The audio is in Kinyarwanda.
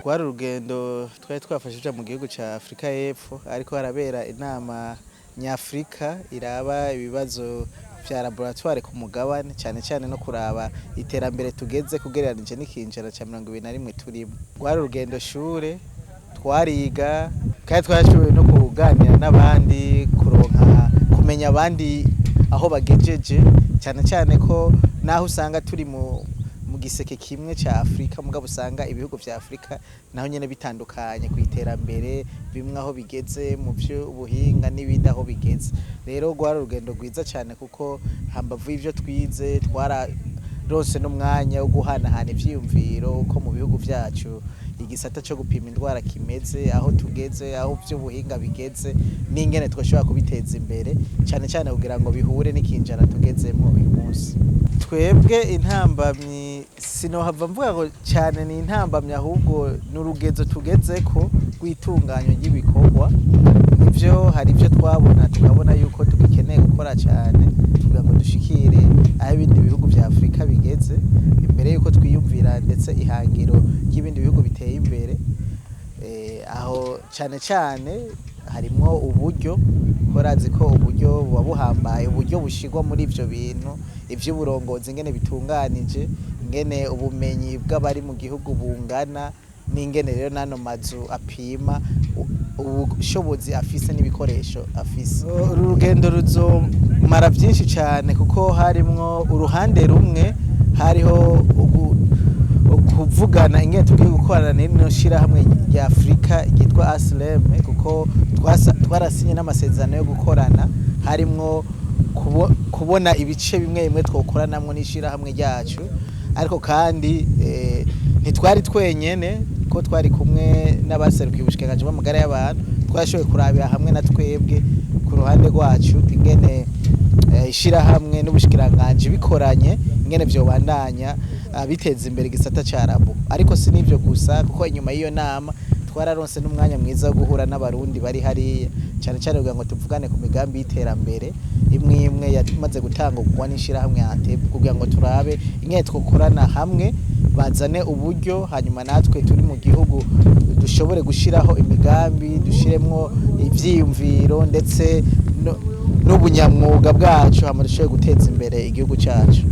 Rwari urugendo twari twafashije mu gihugu ca Afrika y'Epfo ariko harabera inama nyafrika iraba ibibazo vya laboratoire ku mugabane cyane no kuraba iterambere tugeze kugereranije n'ikinjana ca 2021 turimo. Rwari urugendo shure twariga kandi twashoboye no kuganira n'abandi kuronka kumenya abandi aho bagejeje cyane ko naho usanga turi mu giseke kimwe ca Afrika mugabo usanga ibihugu vya Afrika naho nyene bitandukanye ku iterambere bimwe aho bigeze mu byo ubuhinga n'ibindi aho bigeze. Rero rwari urugendo rwiza cyane kuko hambavu ivyo twize twararose n'umwanya wo guhanahana ivyiyumviro ko mu bihugu vyacu igisata cyo gupima indwara kimeze aho tugeze aho by'ubuhinga bigeze n'ingene twashobora kubiteza imbere cyane kugira ngo bihure n'ikinjana tugezemo uyu munsi. Twebwe intambamyi sinohava mvuga ngo cyane ni intambamyi ahubwo n'urugezo tugezeko rw'itunganywa ry'ibikorwa. Ivyo hari ivyo twabona tukabona yuko tugikeneye gukora cyane kugira ngo dushikire aho ibindi bihugu vya Afrika bigeze imbere yuko twiyumvira ndetse ihangiro y'ibindi bihugu biteye imbere. Aho cyane harimo uburyo korazi ko uburyo buba buhambaye uburyo bushigwa muri ivyo bintu ivy'uburongozi ingene bitunganije ingene ubumenyi bw'abari mu gihugu bungana n'ingene rero nano mazu apima ubushobozi afise n'ibikoresho afise. Urugendo ruzomara byinshi cyane kuko harimwo uruhande rumwe hariho kuvugana ingene tugiye gukorana n'ino shirahamwe rya Afrika ryitwa asleme kuko twarasinye n'amasezerano yo gukorana harimwo kubona ibice bimwe twokoranamwo n'ishirahamwe ryacu ariko kandi ntitwari twenyene ko twari kumwe n'abaserukiye ubushikanganje bw'amagara y'abantu twashoboye kurabira hamwe na twebwe ku ruhande rwacu ingene ishirahamwe n'ubushikiranganje bikoranye ingene vyobandanya biteza imbere igisata ca rabo. Ariko si nivyo gusa kuko inyuma y'iyo nama twararonse n'umwanya mwiza wo guhura n'abarundi bari hariya cyane kugira ngo tuvugane ku migambi y'iterambere imwe yamaze gutangurwa n'ishirahamwe Antep kugira ngo turabe ingene twokorana hamwe bazane uburyo hanyuma natwe turi mu gihugu dushobore gushiraho imigambi dushiremwo ivyiyumviro ndetse n'ubunyamwuga bwacu hama dushobore guteza imbere igihugu cyacu.